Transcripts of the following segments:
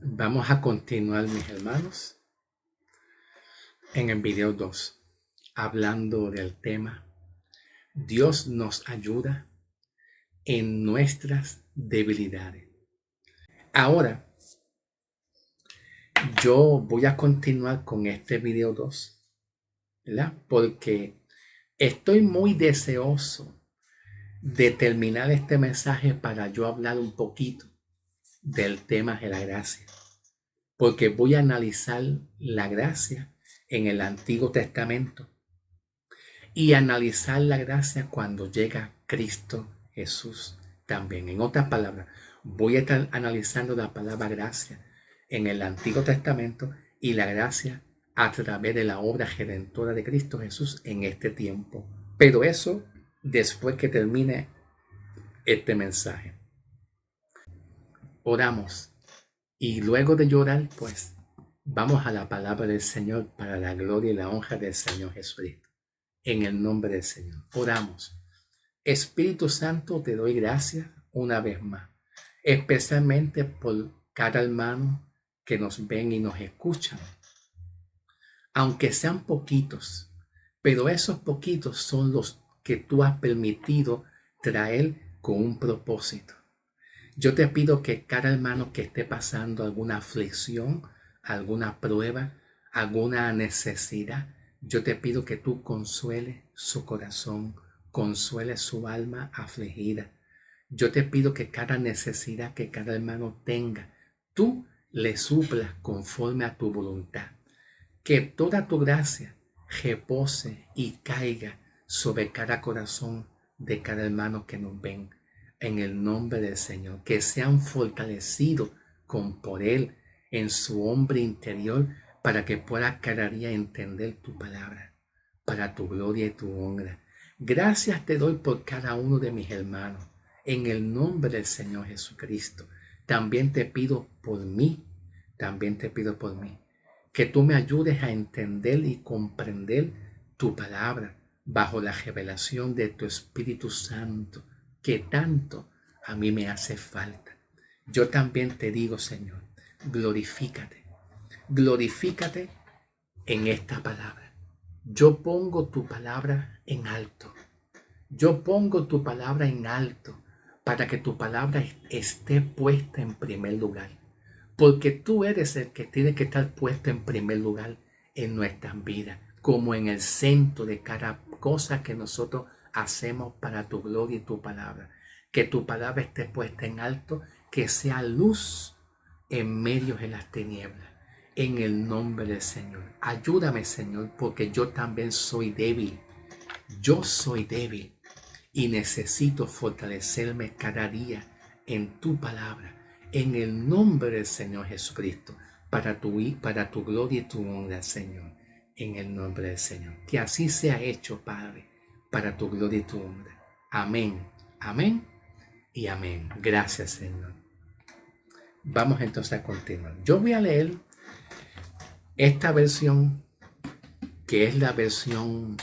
Vamos a continuar, mis hermanos, en el video 2, hablando del tema Dios nos ayuda en nuestras debilidades. Ahora, yo voy a continuar con este video 2, ¿verdad? Porque estoy muy deseoso de terminar este mensaje para yo hablar un poquito del tema de la gracia. Porque voy a analizar la gracia en el Antiguo Testamento y analizar la gracia cuando llega Cristo Jesús también. En otras palabras, voy a estar analizando la palabra gracia en el Antiguo Testamento y la gracia a través de la obra redentora de Cristo Jesús en este tiempo. Pero eso después que termine este mensaje. Oramos. Y luego de llorar, pues, vamos a la palabra del Señor para la gloria y la honra del Señor Jesucristo. En el nombre del Señor. Oramos. Espíritu Santo, te doy gracias una vez más, especialmente por cada hermano que nos ven y nos escuchan. Aunque sean poquitos, pero esos poquitos son los que tú has permitido traer con un propósito. Yo te pido que cada hermano que esté pasando alguna aflicción, alguna prueba, alguna necesidad, yo te pido que tú consueles su corazón, consueles su alma afligida. Yo te pido que cada necesidad que cada hermano tenga, tú le suplas conforme a tu voluntad. Que toda tu gracia repose y caiga sobre cada corazón de cada hermano que nos ven. En el nombre del Señor, que sean fortalecidos con poder en su hombre interior para que pueda cada día entender tu palabra, para tu gloria y tu honra. Gracias te doy por cada uno de mis hermanos, en el nombre del Señor Jesucristo. También te pido por mí, que tú me ayudes a entender y comprender tu palabra bajo la revelación de tu Espíritu Santo, que tanto a mí me hace falta. Yo también te digo, Señor, glorifícate en esta palabra. Yo pongo tu palabra en alto. Yo pongo tu palabra en alto para que tu palabra esté puesta en primer lugar. Porque tú eres el que tiene que estar puesto en primer lugar en nuestras vidas, como en el centro de cada cosa que nosotros hacemos para tu gloria y tu palabra. Que tu palabra esté puesta en alto, que sea luz en medio de las tinieblas. En el nombre del Señor. Ayúdame, Señor, porque yo también soy débil. Yo soy débil y necesito fortalecerme cada día en tu palabra. En el nombre del Señor Jesucristo, para tu gloria y tu honra, Señor. En el nombre del Señor. Que así sea hecho, Padre, para tu gloria y tu honra. Amén, amén y amén. Gracias, Señor. Vamos entonces a continuar. Yo voy a leer esta versión, que es la versión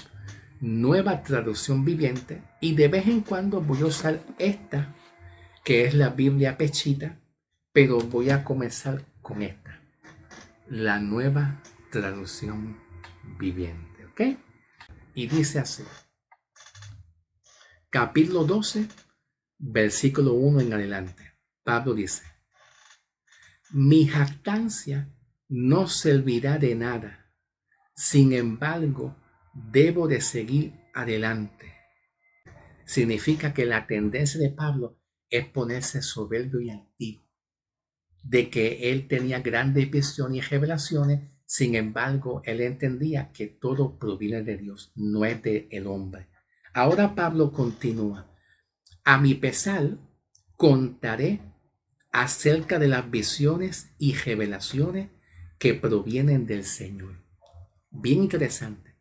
Nueva Traducción Viviente, y de vez en cuando voy a usar esta, que es la Biblia Pechita, pero voy a comenzar con esta, la Nueva Traducción Viviente, ¿ok? Y dice así, capítulo 12, versículo 1 en adelante. Pablo dice, mi jactancia no servirá de nada, sin embargo, debo de seguir adelante. Significa que la tendencia de Pablo es ponerse soberbio y altivo, de que él tenía grandes visiones y revelaciones, sin embargo, él entendía que todo proviene de Dios, no es del hombre. Ahora Pablo continúa, a mi pesar, contaré acerca de las visiones y revelaciones que provienen del Señor. Bien interesante.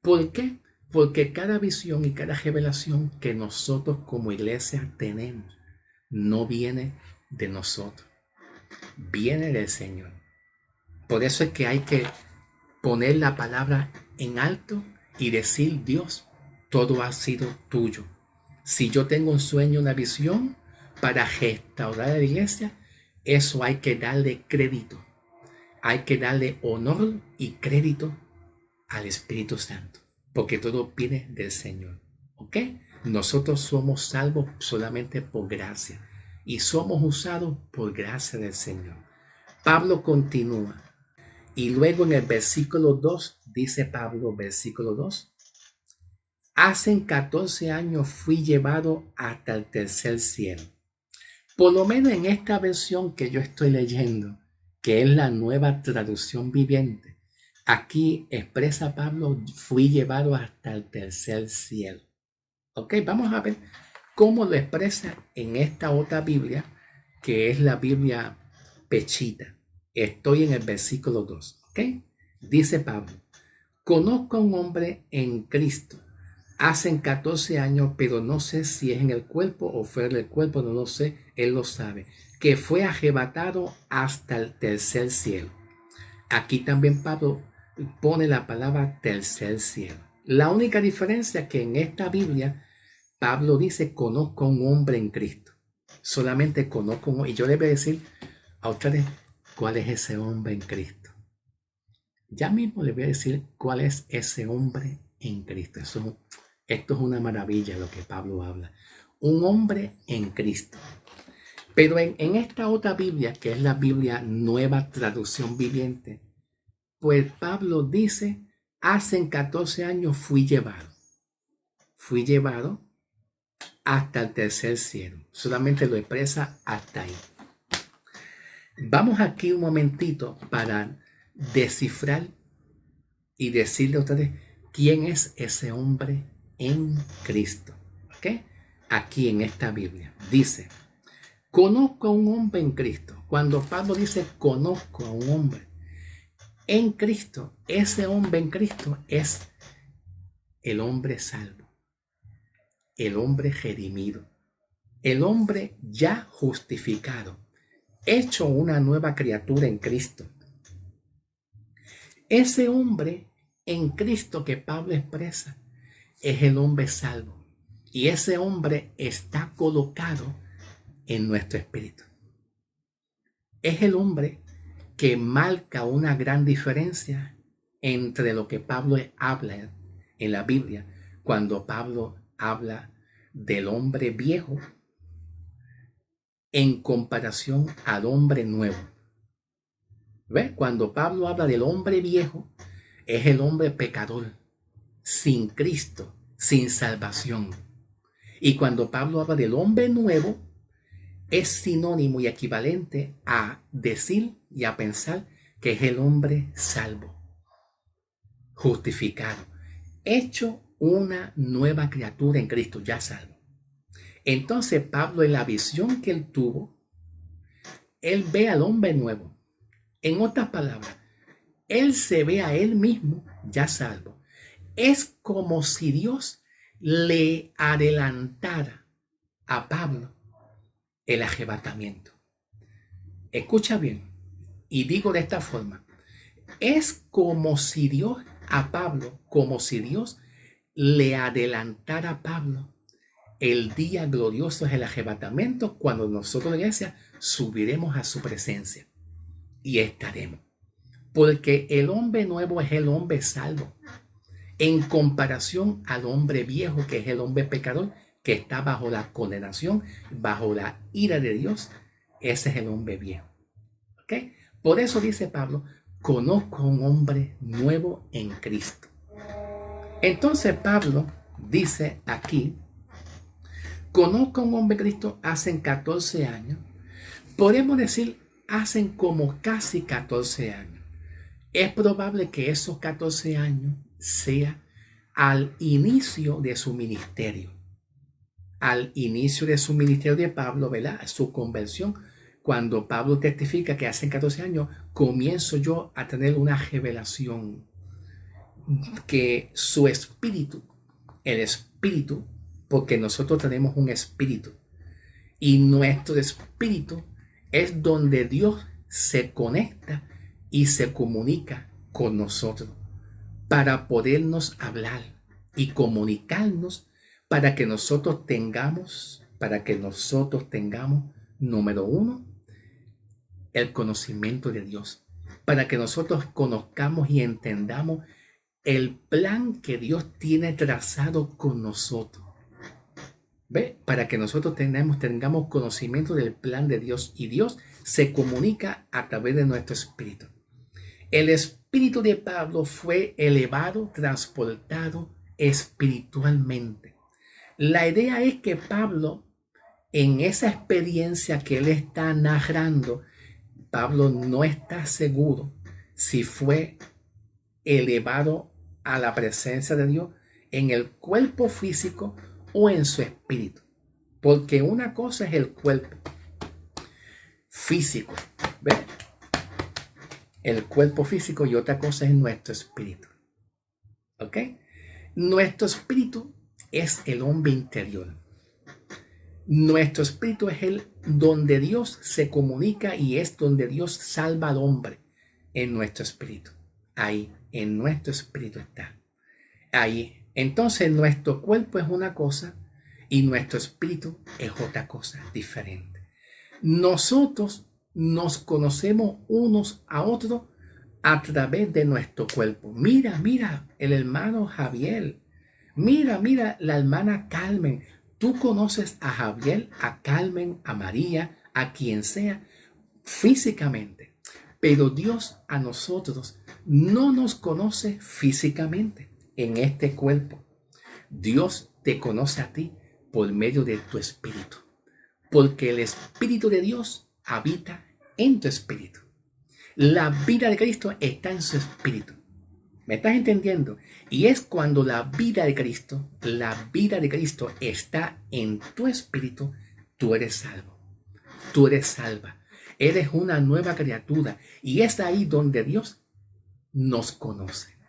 ¿Por qué? Porque cada visión y cada revelación que nosotros como iglesia tenemos no viene de nosotros, viene del Señor. Por eso es que hay que poner la palabra en alto y decir, Dios, todo ha sido tuyo. Si yo tengo un sueño, una visión para restaurar la iglesia, Eso hay que darle crédito. Hay que darle honor y crédito al Espíritu Santo, porque todo viene del Señor. ¿Ok? Nosotros somos salvos solamente por gracia y somos usados por gracia del Señor. Pablo continúa y luego en el versículo 2 dice Pablo, versículo 2: hace 14 años fui llevado hasta el tercer cielo. Por lo menos en esta versión que yo estoy leyendo, que es la Nueva Traducción Viviente, aquí expresa Pablo: fui llevado hasta el tercer cielo. Ok, vamos a ver cómo lo expresa en esta otra Biblia, que es la Biblia Pechita. Estoy en el versículo 2. Ok, dice Pablo: conozco a un hombre en Cristo. Hacen 14 años, pero no sé si es en el cuerpo o fuera del cuerpo, no lo sé, él lo sabe, que fue arrebatado hasta el tercer cielo. Aquí también Pablo pone la palabra tercer cielo. La única diferencia es que en esta Biblia Pablo dice: conozco a un hombre en Cristo. Solamente conozco un hombre. Y yo le voy a decir a ustedes cuál es ese hombre en Cristo. Ya mismo les voy a decir cuál es ese hombre en Cristo. Esto es una maravilla lo que Pablo habla. Un hombre en Cristo. Pero en esta otra Biblia, que es la Biblia Nueva Traducción Viviente, pues Pablo dice: hace 14 años fui llevado. Fui llevado hasta el tercer cielo. Solamente lo expresa hasta ahí. Vamos aquí un momentito para descifrar y decirle a ustedes quién es ese hombre en Cristo. ¿Ok? Aquí en esta Biblia dice: conozco a un hombre en Cristo. Cuando Pablo dice conozco a un hombre en Cristo, ese hombre en Cristo es el hombre salvo, el hombre redimido, el hombre ya justificado, hecho una nueva criatura en Cristo. Ese hombre en Cristo que Pablo expresa es el hombre salvo. Y ese hombre está colocado en nuestro espíritu. Es el hombre que marca una gran diferencia entre lo que Pablo habla en la Biblia, cuando Pablo habla del hombre viejo en comparación al hombre nuevo. ¿Ves? Cuando Pablo habla del hombre viejo, es el hombre pecador, sin Cristo, sin salvación. Y cuando Pablo habla del hombre nuevo, es sinónimo y equivalente a decir y a pensar que es el hombre salvo, justificado, hecho una nueva criatura en Cristo, ya salvo. Entonces Pablo, en la visión que él tuvo, él ve al hombre nuevo. En otras palabras, él se ve a él mismo ya salvo. Es como si Dios le adelantara a Pablo el arrebatamiento. Escucha bien, y digo de esta forma: es como si Dios a Pablo, como si Dios le adelantara a Pablo el día glorioso del arrebatamiento, cuando nosotros, la iglesia, subiremos a su presencia y estaremos. Porque el hombre nuevo es el hombre salvo, en comparación al hombre viejo, que es el hombre pecador, que está bajo la condenación, bajo la ira de Dios. Ese es el hombre viejo. ¿Ok? Por eso dice Pablo: conozco a un hombre nuevo en Cristo. Entonces Pablo dice aquí: conozco a un hombre en Cristo hace 14 años. Podemos decir hacen como casi 14 años. Es probable que esos 14 años sea al inicio de su ministerio. Al inicio de su ministerio de Pablo, ¿verdad? Su conversión. Cuando Pablo testifica que hace 14 años comienzo yo a tener una revelación, que su espíritu, el espíritu, porque nosotros tenemos un espíritu, y nuestro espíritu es donde Dios se conecta y se comunica con nosotros para podernos hablar y comunicarnos, para que nosotros tengamos, número uno, el conocimiento de Dios, para que nosotros conozcamos y entendamos el plan que Dios tiene trazado con nosotros. ¿Ve? Para que nosotros tengamos conocimiento del plan de Dios, y Dios se comunica a través de nuestro espíritu. El espíritu de Pablo fue elevado, transportado espiritualmente. La idea es que Pablo, en esa experiencia que él está narrando, Pablo no está seguro si fue elevado a la presencia de Dios en el cuerpo físico o en su espíritu. Porque una cosa es el cuerpo físico, ¿ves? El cuerpo físico, y otra cosa es nuestro espíritu. ¿Ok? Nuestro espíritu es el hombre interior. Nuestro espíritu es el donde Dios se comunica, y es donde Dios salva al hombre. En nuestro espíritu. Ahí, en nuestro espíritu está. Ahí. Entonces nuestro cuerpo es una cosa y nuestro espíritu es otra cosa diferente. Nosotros nos conocemos unos a otros a través de nuestro cuerpo. Mira el hermano Javier. Mira la hermana Carmen. Tú conoces a Javier, a Carmen, a María, a quien sea, físicamente. Pero Dios a nosotros no nos conoce físicamente en este cuerpo. Dios te conoce a ti por medio de tu espíritu, porque el Espíritu de Dios habita en tu espíritu. La vida de Cristo está en su espíritu. ¿Me estás entendiendo? Y es cuando la vida de Cristo está en tu espíritu, tú eres salvo. Tú eres salva. Eres una nueva criatura. Y es ahí donde Dios nos conoce.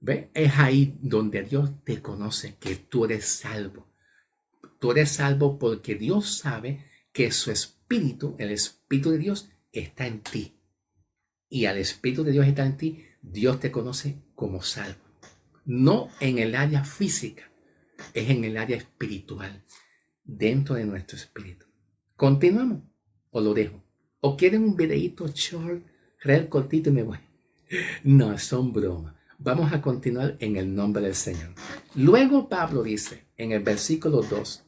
¿Ve? Es ahí donde Dios te conoce, que tú eres salvo. Tú eres salvo porque Dios sabe que su espíritu, el espíritu de Dios, está en ti. Y al espíritu de Dios está en ti, Dios te conoce como salvo. No en el área física, es en el área espiritual, dentro de nuestro espíritu. ¿Continuamos o lo dejo? ¿O quieren un videíto short, real cortito y me voy? No, son bromas. Vamos a continuar en el nombre del Señor. Luego Pablo dice en el versículo 2: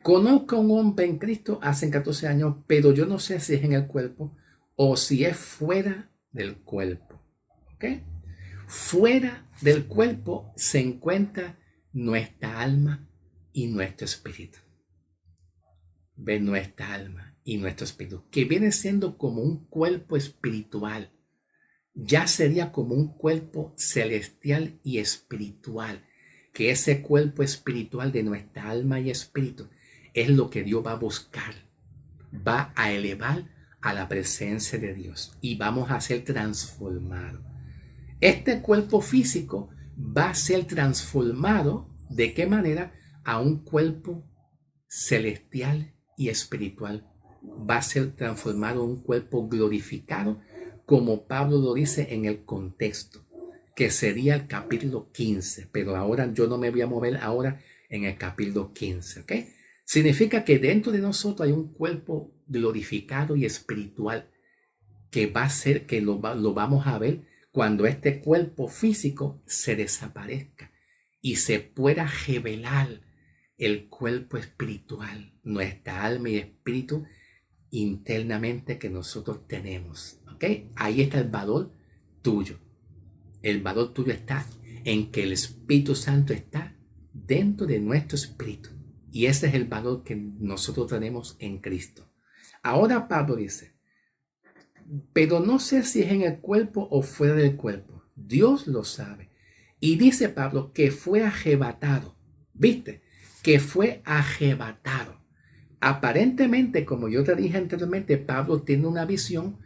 conozco a un hombre en Cristo hace 14 años, pero yo no sé si es en el cuerpo o si es fuera del cuerpo. ¿Ok? Fuera del cuerpo se encuentra nuestra alma y nuestro espíritu. Ve, nuestra alma y nuestro espíritu, que viene siendo como un cuerpo espiritual. Ya sería como un cuerpo celestial y espiritual, que ese cuerpo espiritual de nuestra alma y espíritu es lo que Dios va a buscar, va a elevar a la presencia de Dios, y vamos a ser transformados. Este cuerpo físico va a ser transformado, ¿de qué manera? A un cuerpo celestial y espiritual. Va a ser transformado a un cuerpo glorificado, como Pablo lo dice en el contexto, que sería el capítulo 15. Pero ahora yo no me voy a mover ahora en el capítulo 15, ¿ok? Significa que dentro de nosotros hay un cuerpo glorificado y espiritual que va a ser, que lo vamos a ver cuando este cuerpo físico se desaparezca y se pueda revelar el cuerpo espiritual, nuestra alma y espíritu internamente que nosotros tenemos. ¿Ok? Ahí está el valor tuyo. El valor tuyo está en que el Espíritu Santo está dentro de nuestro espíritu. Y ese es el valor que nosotros tenemos en Cristo. Ahora Pablo dice: pero no sé si es en el cuerpo o fuera del cuerpo. Dios lo sabe. Y dice Pablo que fue arrebatado. ¿Viste? Que fue arrebatado. Aparentemente, como yo te dije anteriormente, Pablo tiene una visión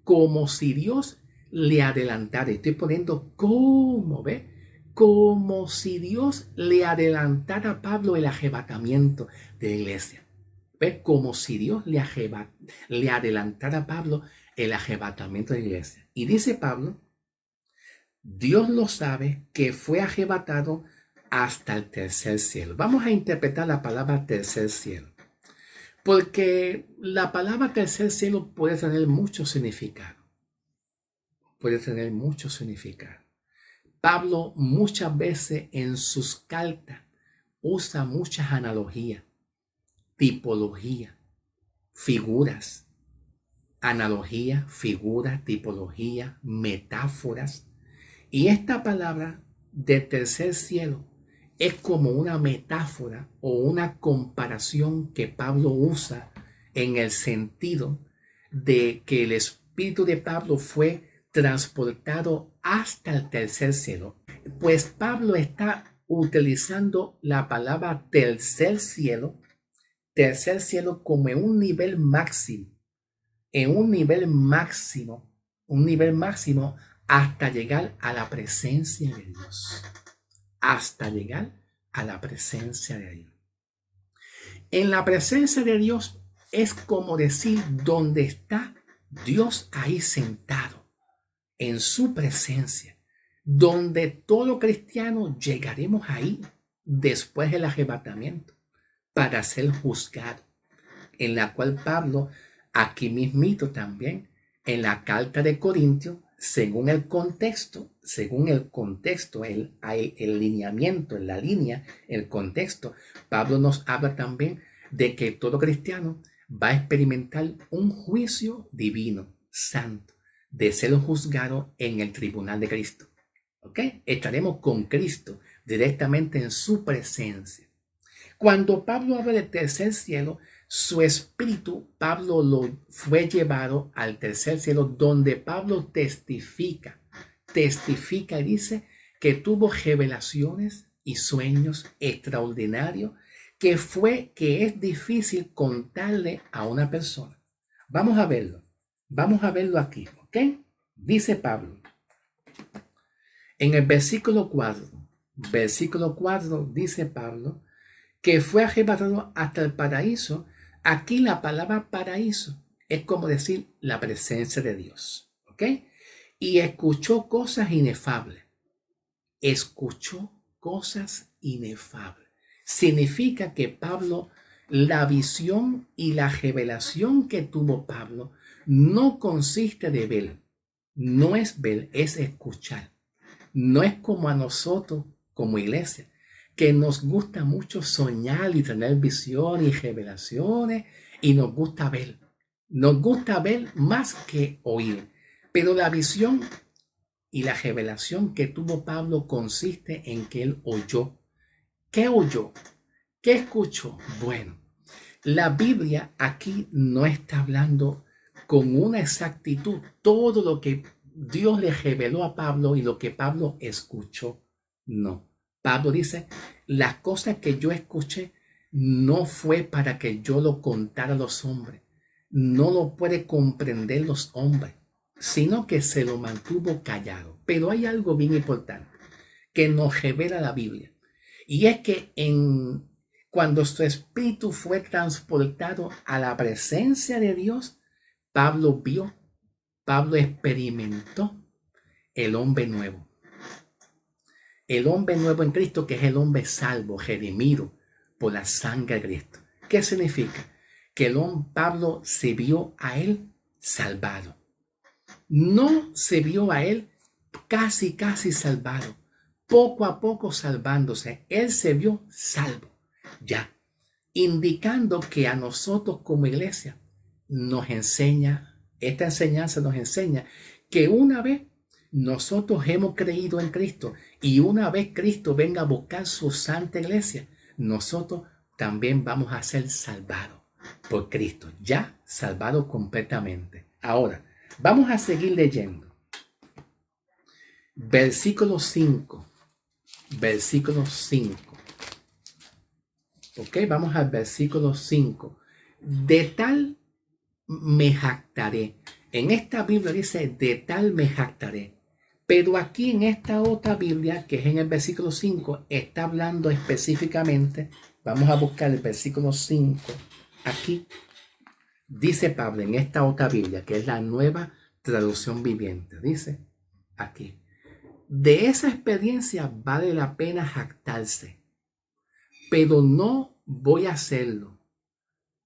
como si Dios le adelantara. Estoy poniendo cómo, ¿ve? Como si Dios le adelantara a Pablo el arrebatamiento de la iglesia. ¿Ve? Como si Dios le adelantara a Pablo el arrebatamiento de la iglesia. Y dice Pablo: Dios lo sabe que fue arrebatado hasta el tercer cielo. Vamos a interpretar la palabra tercer cielo. Porque la palabra tercer cielo puede tener mucho significado. Puede tener mucho significado. Pablo muchas veces en sus cartas usa muchas analogías, tipología, figuras, analogía, figuras, tipología, metáforas. Y esta palabra de tercer cielo es como una metáfora o una comparación que Pablo usa en el sentido de que el espíritu de Pablo fue transportado hasta el tercer cielo. Pues Pablo está utilizando la palabra tercer cielo como en un nivel máximo, un nivel máximo hasta llegar a la presencia de Dios, hasta llegar a la presencia de Dios. En la presencia de Dios es como decir donde está Dios ahí sentado, en su presencia, donde todo cristiano llegaremos ahí después del arrebatamiento para ser juzgado, en la cual Pablo, aquí mismito también, en la carta de Corintios, según el contexto, el lineamiento, en la línea, el contexto, Pablo nos habla también de que todo cristiano va a experimentar un juicio divino, santo, de ser juzgado en el tribunal de Cristo. ¿Ok? Estaremos con Cristo directamente en su presencia. Cuando Pablo habla del tercer cielo, su espíritu, Pablo lo fue llevado al tercer cielo, donde Pablo testifica y dice que tuvo revelaciones y sueños extraordinarios que es difícil contarle a una persona. Vamos a verlo aquí, ¿ok? Dice Pablo, en el versículo 4 dice Pablo, que fue arrebatado hasta el paraíso. Aquí la palabra paraíso es como decir la presencia de Dios, ¿ok? Y escuchó cosas inefables. Escuchó cosas inefables. Significa que Pablo, la visión y la revelación que tuvo Pablo no consiste de ver, no es ver, es escuchar. No es como a nosotros, como iglesia, que nos gusta mucho soñar y tener visión y revelaciones y nos gusta ver. Nos gusta ver más que oír. Pero la visión y la revelación que tuvo Pablo consiste en que él oyó. ¿Qué oyó? ¿Qué escuchó? Bueno, la Biblia aquí no está hablando con una exactitud todo lo que Dios le reveló a Pablo y lo que Pablo escuchó. No. Pablo dice, las cosas que yo escuché no fue para que yo lo contara a los hombres. No lo puede comprender los hombres, sino que se lo mantuvo callado. Pero hay algo bien importante que nos revela la Biblia. Y es que cuando su espíritu fue transportado a la presencia de Dios, Pablo experimentó el hombre nuevo. El hombre nuevo en Cristo, que es el hombre salvo, redimido por la sangre de Cristo. ¿Qué significa? Que Pablo se vio a él salvado. No se vio a él casi salvado. Poco a poco salvándose. Él se vio salvo. Ya. Indicando que a nosotros como iglesia esta enseñanza nos enseña que una vez nosotros hemos creído en Cristo y una vez Cristo venga a buscar su santa iglesia, nosotros también vamos a ser salvados por Cristo, ya salvados completamente. Ahora, vamos a seguir leyendo. Versículo 5. Ok, vamos al versículo 5. De tal me jactaré. En esta Biblia dice, de tal me jactaré. Pero aquí en esta otra Biblia, que es en el versículo 5, está hablando específicamente, vamos a buscar el versículo 5, aquí, dice Pablo en esta otra Biblia, que es la Nueva Traducción Viviente, dice aquí, de esa experiencia vale la pena jactarse, pero no voy a hacerlo.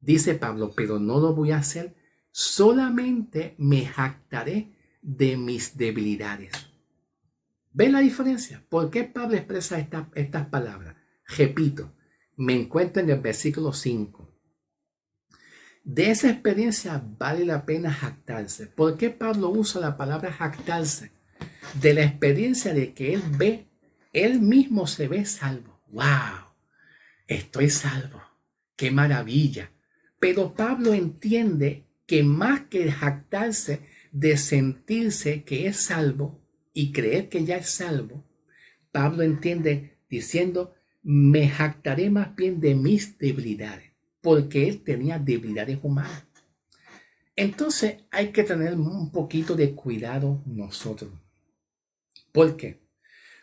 Dice Pablo, pero no lo voy a hacer, solamente me jactaré de mis debilidades. ¿Ven la diferencia? ¿Por qué Pablo expresa estas palabras? Repito, me encuentro en el versículo 5. De esa experiencia vale la pena jactarse. ¿Por qué Pablo usa la palabra jactarse? De la experiencia de que él mismo se ve salvo. ¡Wow! Estoy salvo. ¡Qué maravilla! Pero Pablo entiende que más que jactarse de sentirse que es salvo y creer que ya es salvo, Pablo entiende diciendo, me jactaré más bien de mis debilidades, porque él tenía debilidades humanas. Entonces hay que tener un poquito de cuidado nosotros. ¿Por qué?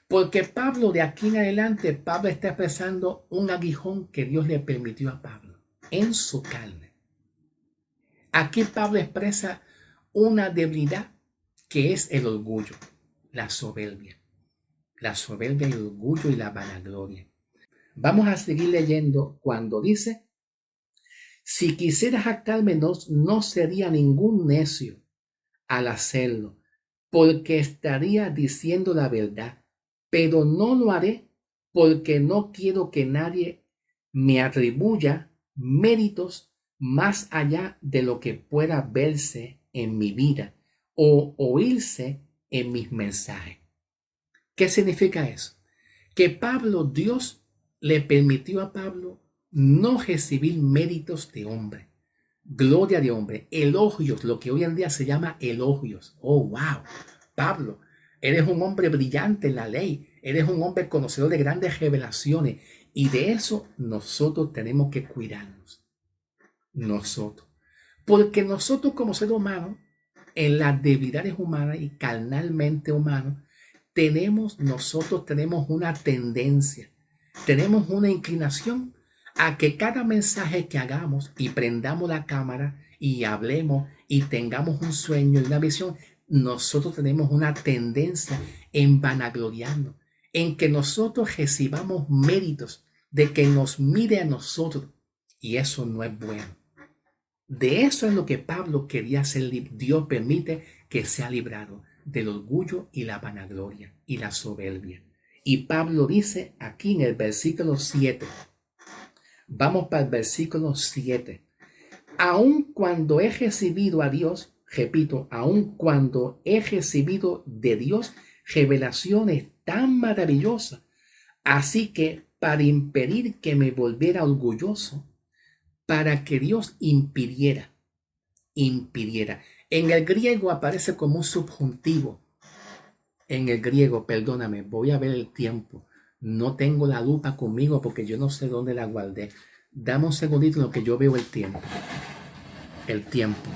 Porque Pablo, de aquí en adelante, Pablo está expresando un aguijón que Dios le permitió a Pablo en su carne. Aquí Pablo expresa una debilidad que es el orgullo, la soberbia. La soberbia, el orgullo y la vanagloria. Vamos a seguir leyendo cuando dice, si quisiera jactarme no sería ningún necio al hacerlo, porque estaría diciendo la verdad, pero no lo haré porque no quiero que nadie me atribuya méritos más allá de lo que pueda verse en mi vida o oírse en mis mensajes. ¿Qué significa eso? Que Dios le permitió a Pablo no recibir méritos de hombre, gloria de hombre, elogios, lo que hoy en día se llama elogios. Oh, wow, Pablo, eres un hombre brillante en la ley, eres un hombre conocedor de grandes revelaciones y de eso nosotros tenemos que cuidarnos. Nosotros. Porque nosotros como seres humanos, en las debilidades humanas y carnalmente humanos, nosotros tenemos una tendencia, tenemos una inclinación a que cada mensaje que hagamos y prendamos la cámara y hablemos y tengamos un sueño y una visión, nosotros tenemos una tendencia en vanagloriarnos, en que nosotros recibamos méritos de que nos mire a nosotros, y eso no es bueno. De eso es lo que Pablo quería hacer. Dios permite que sea librado del orgullo y la vanagloria y la soberbia. Y Pablo dice aquí en el versículo 7. Vamos para el versículo 7. Aun cuando he recibido a Dios, repito, aun cuando he recibido de Dios revelaciones tan maravillosas, así que para impedir que me volviera orgulloso, para que Dios impidiera. En el griego aparece como un subjuntivo. En el griego, perdóname, voy a ver el tiempo. No tengo la lupa conmigo porque yo no sé dónde la guardé. Dame un segundito en lo que yo veo el tiempo. El tiempo.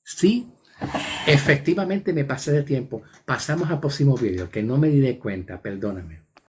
Sí, efectivamente me pasé de tiempo. Pasamos al próximo video, que no me di de cuenta, perdóname.